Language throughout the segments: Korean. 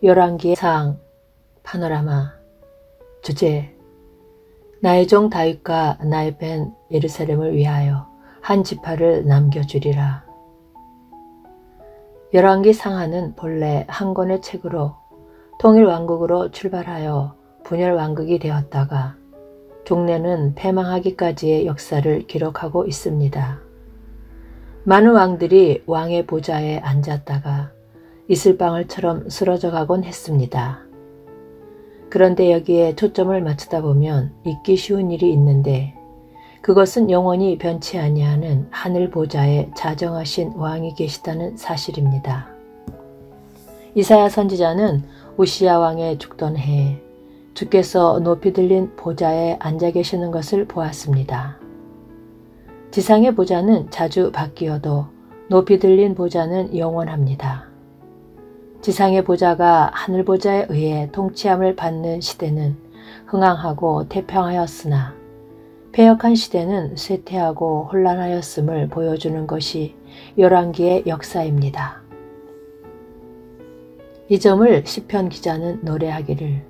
열왕기의 상 파노라마. 주제: 나의 종 다윗과 나의 벤 예루살렘을 위하여 한 지파를 남겨주리라. 열왕기 상하는 본래 한 권의 책으로 통일왕국으로 출발하여 분열왕국이 되었다가 종래는 패망하기까지의 역사를 기록하고 있습니다. 많은 왕들이 왕의 보좌에 앉았다가 이슬방울처럼 쓰러져 가곤 했습니다. 그런데 여기에 초점을 맞추다 보면 잊기 쉬운 일이 있는데, 그것은 영원히 변치 아니하는 하늘 보좌에 자정하신 왕이 계시다는 사실입니다. 이사야 선지자는 우시야 왕의 죽던 해에 주께서 높이 들린 보좌에 앉아 계시는 것을 보았습니다. 지상의 보좌는 자주 바뀌어도 높이 들린 보좌는 영원합니다. 지상의 보좌가 하늘 보좌에 의해 통치함을 받는 시대는 흥황하고 태평하였으나 패역한 시대는 쇠퇴하고 혼란하였음을 보여주는 것이 열왕기의 역사입니다. 이 점을 시편 기자는 노래하기를,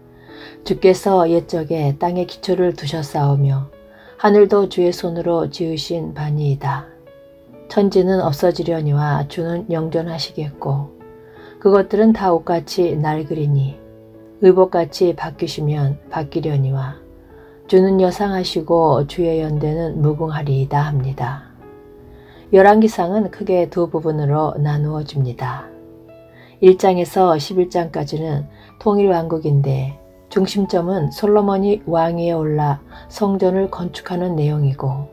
주께서 옛적에 땅에 기초를 두셨사오며 하늘도 주의 손으로 지으신 바니이다. 천지는 없어지려니와 주는 영존하시겠고 그것들은 다 옷같이 낡으리니 의복같이 바뀌시면 바뀌려니와 주는 여상하시고 주의 연대는 무궁하리이다 합니다. 열왕기상은 크게 두 부분으로 나누어집니다. 1장에서 11장까지는 통일왕국인데 중심점은 솔로몬이 왕위에 올라 성전을 건축하는 내용이고,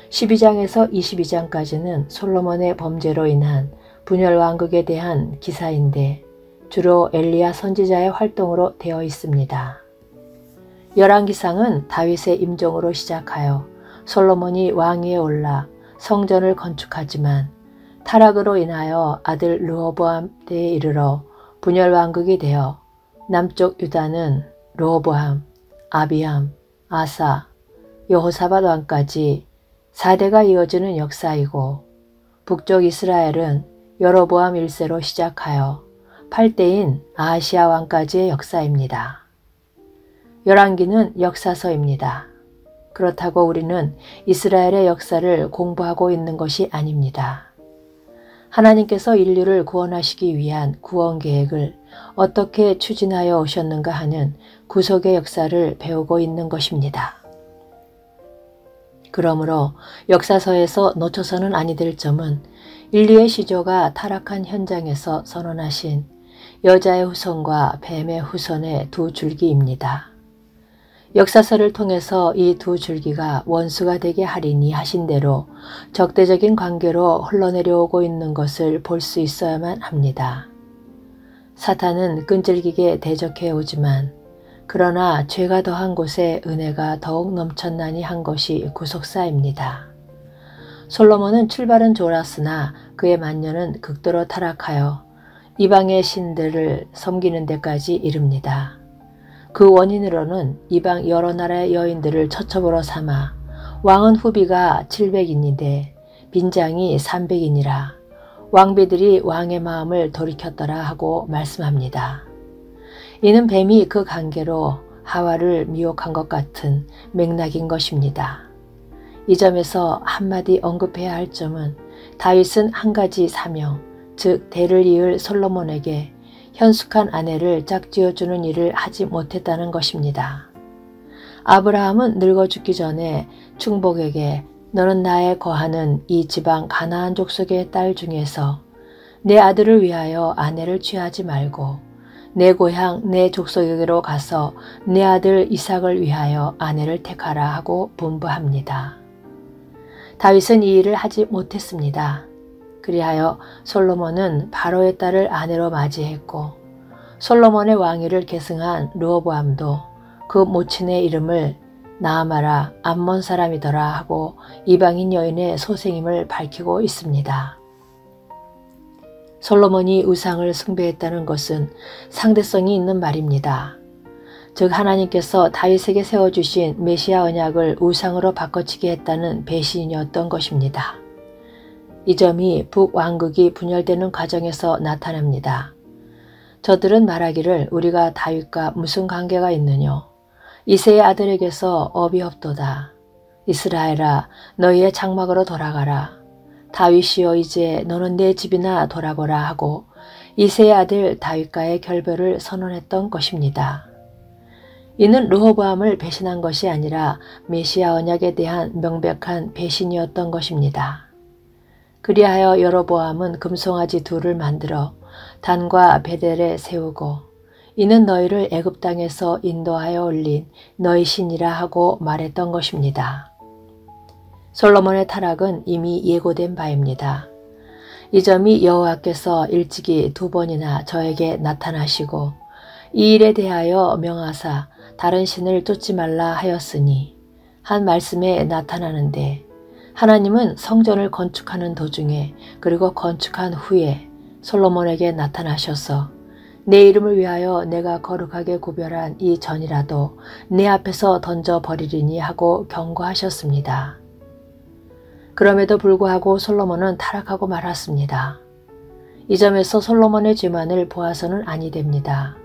12장에서 22장까지는 솔로몬의 범죄로 인한 분열왕국에 대한 기사인데 주로 엘리야 선지자의 활동으로 되어 있습니다. 열왕기상은 다윗의 임종으로 시작하여 솔로몬이 왕위에 올라 성전을 건축하지만 타락으로 인하여 아들 르호보암 때에 이르러 분열왕국이 되어 남쪽 유다는 르호보암, 아비암, 아사, 여호사밧 왕까지 4대가 이어지는 역사이고, 북쪽 이스라엘은 여로보암 1세로 시작하여 8대인 아하시야 왕까지의 역사입니다. 열왕기는 역사서입니다. 그렇다고 우리는 이스라엘의 역사를 공부하고 있는 것이 아닙니다. 하나님께서 인류를 구원하시기 위한 구원 계획을 어떻게 추진하여 오셨는가 하는 구속의 역사를 배우고 있는 것입니다. 그러므로 역사서에서 놓쳐서는 아니 될 점은 인류의 시조가 타락한 현장에서 선언하신 여자의 후손과 뱀의 후손의 두 줄기입니다. 역사서를 통해서 이 두 줄기가 원수가 되게 하리니 하신 대로 적대적인 관계로 흘러내려오고 있는 것을 볼 수 있어야만 합니다. 사탄은 끈질기게 대적해 오지만 그러나 죄가 더한 곳에 은혜가 더욱 넘쳤나니 한 것이 구속사입니다. 솔로몬은 출발은 좋았으나 그의 만년은 극도로 타락하여 이방의 신들을 섬기는 데까지 이릅니다. 그 원인으로는 이방 여러 나라의 여인들을 처첩으로 삼아 왕은 후비가 700인인데 빈장이 300이니라 왕비들이 왕의 마음을 돌이켰더라 하고 말씀합니다. 이는 뱀이 그 관계로 하와를 미혹한 것 같은 맥락인 것입니다. 이 점에서 한마디 언급해야 할 점은 다윗은 한 가지 사명, 즉 대를 이을 솔로몬에게 현숙한 아내를 짝지어주는 일을 하지 못했다는 것입니다. 아브라함은 늙어 죽기 전에 충복에게 너는 나의 거하는 이 지방 가나안 족속의 딸 중에서 내 아들을 위하여 아내를 취하지 말고 내 고향 내 족속에게로 가서 내 아들 이삭을 위하여 아내를 택하라 하고 분부합니다. 다윗은 이 일을 하지 못했습니다. 그리하여 솔로몬은 바로의 딸을 아내로 맞이했고, 솔로몬의 왕위를 계승한 르호보암도 그 모친의 이름을 나아마라 암몬 사람이더라 하고 이방인 여인의 소생임을 밝히고 있습니다. 솔로몬이 우상을 숭배했다는 것은 상대성이 있는 말입니다. 즉 하나님께서 다윗에게 세워주신 메시아 언약을 우상으로 바꿔치게 했다는 배신이었던 것입니다. 이 점이 북왕국이 분열되는 과정에서 나타납니다. 저들은 말하기를 우리가 다윗과 무슨 관계가 있느뇨. 이새의 아들에게서 업이 없도다. 이스라엘아 너희의 장막으로 돌아가라. 다윗이여 이제 너는 내 집이나 돌아보라 하고 이새의 아들 다윗과의 결별을 선언했던 것입니다. 이는 르호보암을 배신한 것이 아니라 메시아 언약에 대한 명백한 배신이었던 것입니다. 그리하여 여로보암은 금송아지 둘을 만들어 단과 베델에 세우고 이는 너희를 애굽 땅에서 인도하여 올린 너희 신이라 하고 말했던 것입니다. 솔로몬의 타락은 이미 예고된 바입니다. 이 점이 여호와께서 일찍이 2번이나 저에게 나타나시고 이 일에 대하여 명하사 다른 신을 쫓지 말라 하였으니 한 말씀에 나타나는데 하나님은 성전을 건축하는 도중에 그리고 건축한 후에 솔로몬에게 나타나셔서 내 이름을 위하여 내가 거룩하게 구별한 이 전이라도 내 앞에서 던져버리리니 하고 경고하셨습니다. 그럼에도 불구하고 솔로몬은 타락하고 말았습니다. 이 점에서 솔로몬의 죄만을 보아서는 아니 됩니다.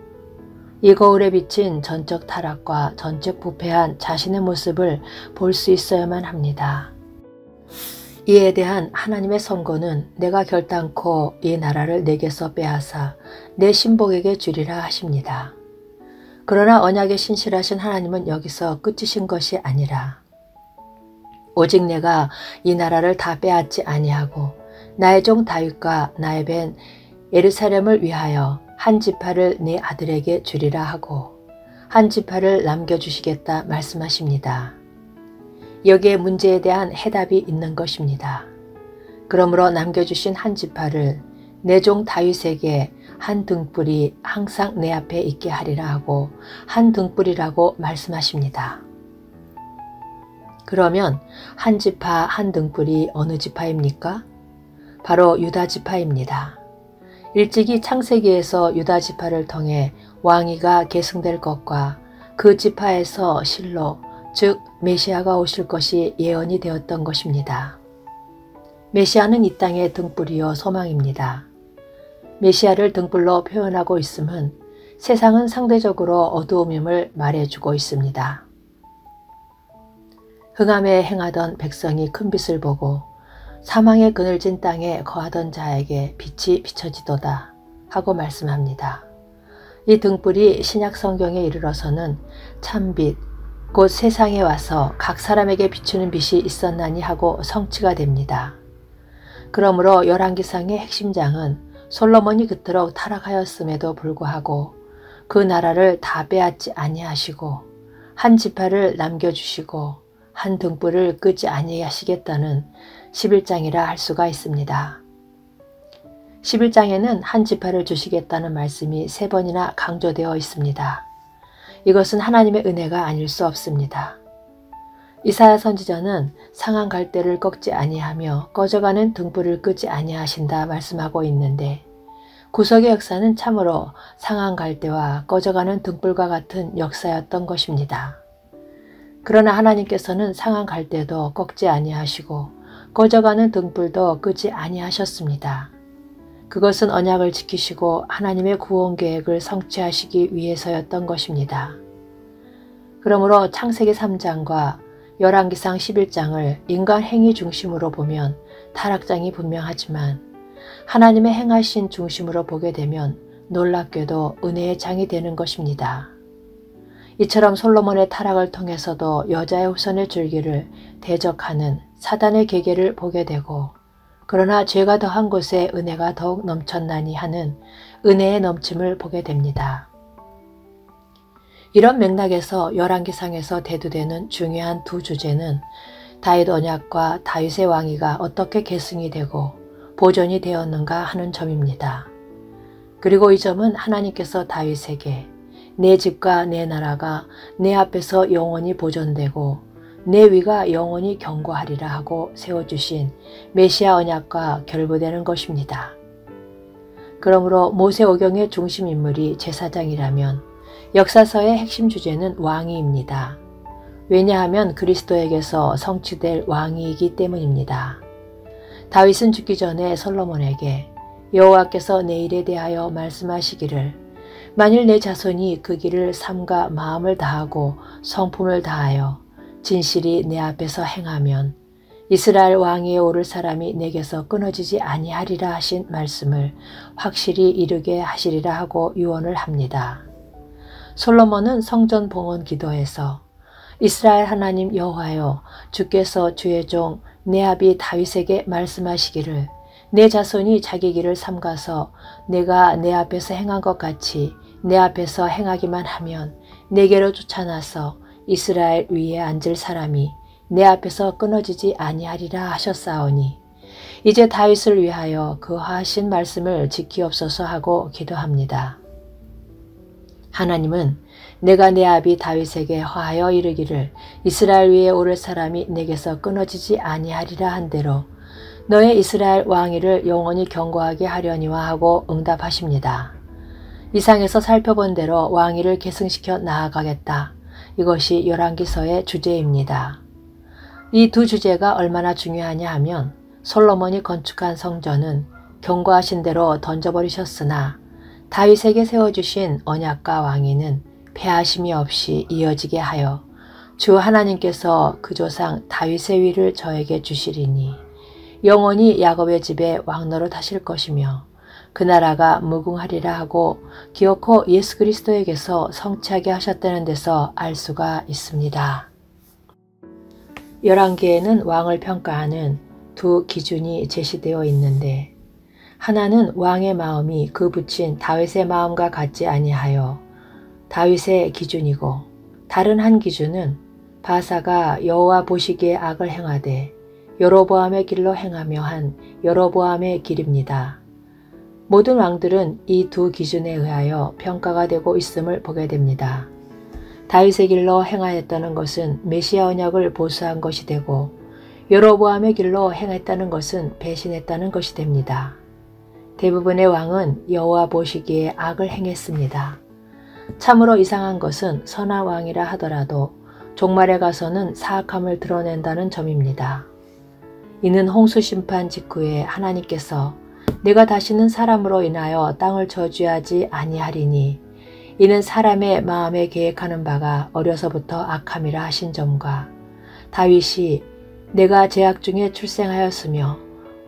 이 거울에 비친 전적 타락과 전적 부패한 자신의 모습을 볼 수 있어야만 합니다. 이에 대한 하나님의 선고는 내가 결단코 이 나라를 내게서 빼앗아 내 신복에게 주리라 하십니다. 그러나 언약에 신실하신 하나님은 여기서 끝이신 것이 아니라 오직 내가 이 나라를 다 빼앗지 아니하고 나의 종 다윗과 나의 벤 예루살렘을 위하여 한 지파를 내 아들에게 주리라 하고 한 지파를 남겨주시겠다 말씀하십니다. 여기에 문제에 대한 해답이 있는 것입니다. 그러므로 남겨주신 한 지파를 내 종 다윗에게 한 등불이 항상 내 앞에 있게 하리라 하고 한 등불이라고 말씀하십니다. 그러면 한 지파 한 등불이 어느 지파입니까? 바로 유다 지파입니다. 일찍이 창세기에서 유다 지파를 통해 왕위가 계승될 것과 그 지파에서 실로 즉 메시아가 오실 것이 예언이 되었던 것입니다. 메시아는 이 땅의 등불이요 소망입니다. 메시아를 등불로 표현하고 있음은 세상은 상대적으로 어두움임을 말해주고 있습니다. 흑암에 행하던 백성이 큰 빛을 보고 사망의 그늘진 땅에 거하던 자에게 빛이 비춰지도다 하고 말씀합니다. 이 등불이 신약 성경에 이르러서는 참빛 곧 세상에 와서 각 사람에게 비추는 빛이 있었나니 하고 성취가 됩니다. 그러므로 열왕기상의 핵심장은 솔로몬이 그토록 타락하였음에도 불구하고 그 나라를 다 빼앗지 아니하시고 한 지파를 남겨주시고 한 등불을 끄지 아니하시겠다는 11장이라 할 수가 있습니다. 11장에는 한 지파를 주시겠다는 말씀이 3번이나 강조되어 있습니다. 이것은 하나님의 은혜가 아닐 수 없습니다. 이사야 선지자는 상한 갈대를 꺾지 아니하며 꺼져가는 등불을 끄지 아니하신다 말씀하고 있는데 구속의 역사는 참으로 상한 갈대와 꺼져가는 등불과 같은 역사였던 것입니다. 그러나 하나님께서는 상한 갈대도 꺾지 아니하시고 꺼져가는 등불도 끄지 아니하셨습니다. 그것은 언약을 지키시고 하나님의 구원 계획을 성취하시기 위해서였던 것입니다. 그러므로 창세기 3장과 열왕기상 11장을 인간 행위 중심으로 보면 타락장이 분명하지만 하나님의 행하신 중심으로 보게 되면 놀랍게도 은혜의 장이 되는 것입니다. 이처럼 솔로몬의 타락을 통해서도 여자의 후손의 줄기를 대적하는 사단의 계계를 보게 되고 그러나 죄가 더한 곳에 은혜가 더욱 넘쳤나니 하는 은혜의 넘침을 보게 됩니다. 이런 맥락에서 열왕기상에서 대두되는 중요한 두 주제는 다윗 언약과 다윗의 왕위가 어떻게 계승이 되고 보존이 되었는가 하는 점입니다. 그리고 이 점은 하나님께서 다윗에게 내 집과 내 나라가 내 앞에서 영원히 보존되고 내 위가 영원히 견고하리라 하고 세워주신 메시아 언약과 결부되는 것입니다. 그러므로 모세오경의 중심인물이 제사장이라면 역사서의 핵심 주제는 왕위입니다. 왜냐하면 그리스도에게서 성취될 왕위이기 때문입니다. 다윗은 죽기 전에 솔로몬에게 여호와께서 내 일에 대하여 말씀하시기를 만일 내 자손이 그 길을 삼가 마음을 다하고 성품을 다하여 진실이 내 앞에서 행하면 이스라엘 왕위에 오를 사람이 내게서 끊어지지 아니하리라 하신 말씀을 확실히 이루게 하시리라 하고 유언을 합니다. 솔로몬은 성전 봉헌 기도에서 이스라엘 하나님 여호와여, 주께서 주의 종 내 아비 다윗에게 말씀하시기를 내 자손이 자기 길을 삼가서 내가 내 앞에서 행한 것 같이 내 앞에서 행하기만 하면 내게로 쫓아나서 이스라엘 위에 앉을 사람이 내 앞에서 끊어지지 아니하리라 하셨사오니 이제 다윗을 위하여 그 하신 말씀을 지키옵소서 하고 기도합니다. 하나님은 내가 내 아비 다윗에게 화하여 이르기를 이스라엘 위에 오를 사람이 내게서 끊어지지 아니하리라 한 대로 너의 이스라엘 왕위를 영원히 견고하게 하려니와 하고 응답하십니다. 이상에서 살펴본 대로 왕위를 계승시켜 나아가겠다. 이것이 열왕기서의 주제입니다. 이 두 주제가 얼마나 중요하냐 하면 솔로몬이 건축한 성전은 경고하신 대로 던져버리셨으나 다윗에게 세워주신 언약과 왕위는 패하심이 없이 이어지게 하여 주 하나님께서 그 조상 다윗의 위를 저에게 주시리니 영원히 야곱의 집에 왕노릇 하실 것이며 그 나라가 무궁하리라 하고 기어코 예수 그리스도에게서 성취하게 하셨다는 데서 알 수가 있습니다. 열왕기에는 왕을 평가하는 두 기준이 제시되어 있는데 하나는 왕의 마음이 그 붙인 다윗의 마음과 같지 아니하여 다윗의 기준이고 다른 한 기준은 바사가 여호와 보시기에 악을 행하되 여로보암의 길로 행하며 한 여로보암의 길입니다. 모든 왕들은 이 두 기준에 의하여 평가가 되고 있음을 보게 됩니다. 다윗의 길로 행하였다는 것은 메시아 언약을 보수한 것이 되고 여로보암의 길로 행했다는 것은 배신했다는 것이 됩니다. 대부분의 왕은 여호와 보시기에 악을 행했습니다. 참으로 이상한 것은 선한 왕이라 하더라도 종말에 가서는 사악함을 드러낸다는 점입니다. 이는 홍수 심판 직후에 하나님께서 내가 다시는 사람으로 인하여 땅을 저주하지 아니하리니 이는 사람의 마음에 계획하는 바가 어려서부터 악함이라 하신 점과 다윗이 내가 제약 중에 출생하였으며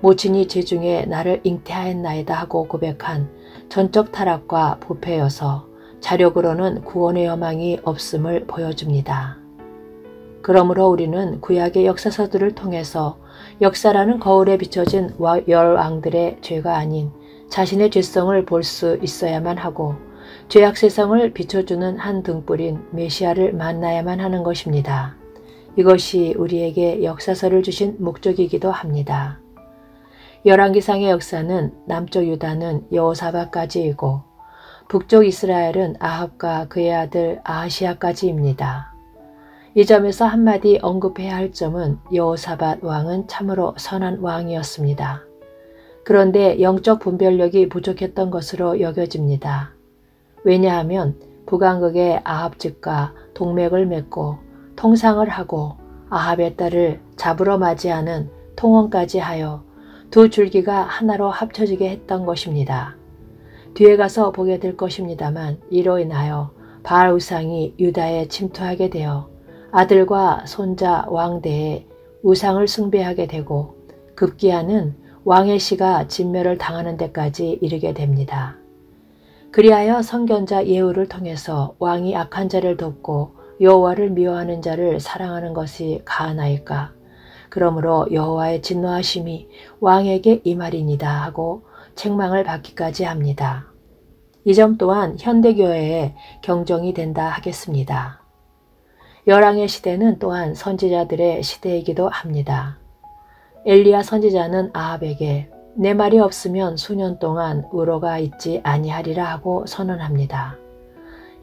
모친이 제중에 나를 잉태하였나이다 하고 고백한 전적 타락과 부패여서 자력으로는 구원의 여망이 없음을 보여줍니다. 그러므로 우리는 구약의 역사서들을 통해서 역사라는 거울에 비춰진 열왕들의 죄가 아닌 자신의 죄성을 볼 수 있어야만 하고 죄악 세상을 비춰주는 한 등불인 메시아를 만나야만 하는 것입니다. 이것이 우리에게 역사서를 주신 목적이기도 합니다. 열왕기상의 역사는 남쪽 유다는 여호사밧까지이고 북쪽 이스라엘은 아합과 그의 아들 아하시아까지입니다. 이 점에서 한마디 언급해야 할 점은 여호사밧 왕은 참으로 선한 왕이었습니다. 그런데 영적 분별력이 부족했던 것으로 여겨집니다. 왜냐하면 북왕국의 아합 집과 동맥을 맺고 통상을 하고 아합의 딸을 잡으러 맞이하는 통원까지 하여 두 줄기가 하나로 합쳐지게 했던 것입니다. 뒤에 가서 보게 될 것입니다만 이로 인하여 바알 우상이 유다에 침투하게 되어 아들과 손자 왕대에 우상을 숭배하게 되고 급기야는 왕의 씨가 진멸을 당하는 데까지 이르게 됩니다. 그리하여 선견자 예후를 통해서 왕이 악한 자를 돕고 여호와를 미워하는 자를 사랑하는 것이 가하나이까. 그러므로 여호와의 진노하심이 왕에게 임하리니이다 하고 책망을 받기까지 합니다. 이 점 또한 현대교회의 경종이 된다 하겠습니다. 열왕의 시대는 또한 선지자들의 시대이기도 합니다. 엘리야 선지자는 아합에게 내 말이 없으면 수년 동안 우로가 있지 아니하리라 하고 선언합니다.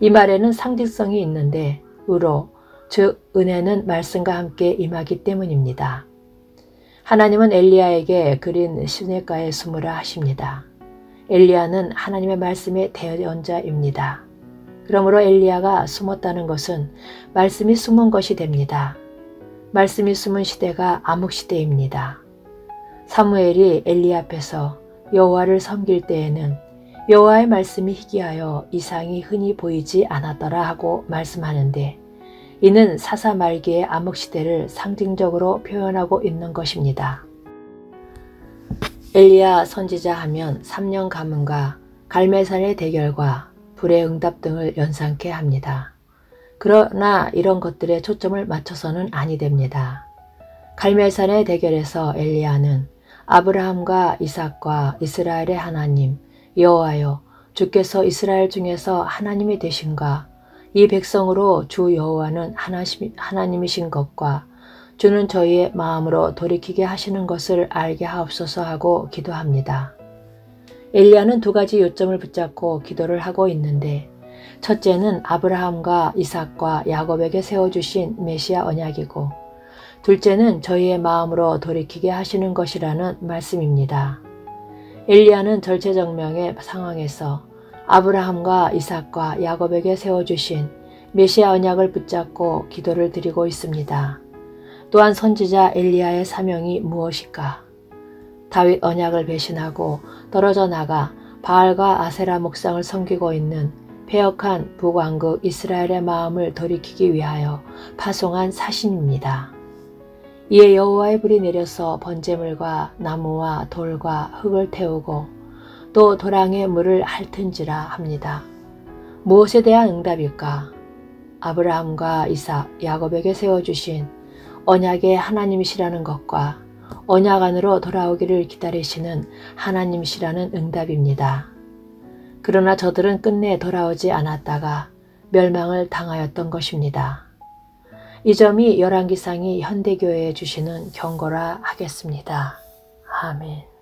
이 말에는 상징성이 있는데 우로, 즉 은혜는 말씀과 함께 임하기 때문입니다. 하나님은 엘리야에게 그린 시냇가에 숨으라 하십니다. 엘리야는 하나님의 말씀의 대언자입니다. 그러므로 엘리야가 숨었다는 것은 말씀이 숨은 것이 됩니다. 말씀이 숨은 시대가 암흑시대입니다. 사무엘이 엘리야 앞에서 여호와를 섬길 때에는 여호와의 말씀이 희귀하여 이상이 흔히 보이지 않았더라 하고 말씀하는데 이는 사사말기의 암흑시대를 상징적으로 표현하고 있는 것입니다. 엘리야 선지자 하면 3년 가문과 갈멜산의 대결과 불의 응답 등을 연상케 합니다. 그러나 이런 것들에 초점을 맞춰서는 아니 됩니다. 갈멜산의 대결에서 엘리야는 아브라함과 이삭과 이스라엘의 하나님 여호와여 주께서 이스라엘 중에서 하나님이 되신가 이 백성으로 주 여호와는 하나님이신 것과 주는 저희의 마음으로 돌이키게 하시는 것을 알게 하옵소서 하고 기도합니다. 엘리야는 두 가지 요점을 붙잡고 기도를 하고 있는데 첫째는 아브라함과 이삭과 야곱에게 세워주신 메시아 언약이고 둘째는 저희의 마음으로 돌이키게 하시는 것이라는 말씀입니다. 엘리야는 절체절명의 상황에서 아브라함과 이삭과 야곱에게 세워주신 메시아 언약을 붙잡고 기도를 드리고 있습니다. 또한 선지자 엘리야의 사명이 무엇일까? 다윗 언약을 배신하고 떨어져 나가 바알과 아세라 목상을 섬기고 있는 패역한 북왕국 이스라엘의 마음을 돌이키기 위하여 파송한 사신입니다. 이에 여호와의 불이 내려서 번제물과 나무와 돌과 흙을 태우고 또 도랑에 물을 핥은지라 합니다. 무엇에 대한 응답일까? 아브라함과 이삭, 야곱에게 세워주신 언약의 하나님이시라는 것과 언약 안으로 돌아오기를 기다리시는 하나님이시라는 응답입니다. 그러나 저들은 끝내 돌아오지 않았다가 멸망을 당하였던 것입니다. 이 점이 열왕기상이 현대교회에 주시는 경고라 하겠습니다. 아멘.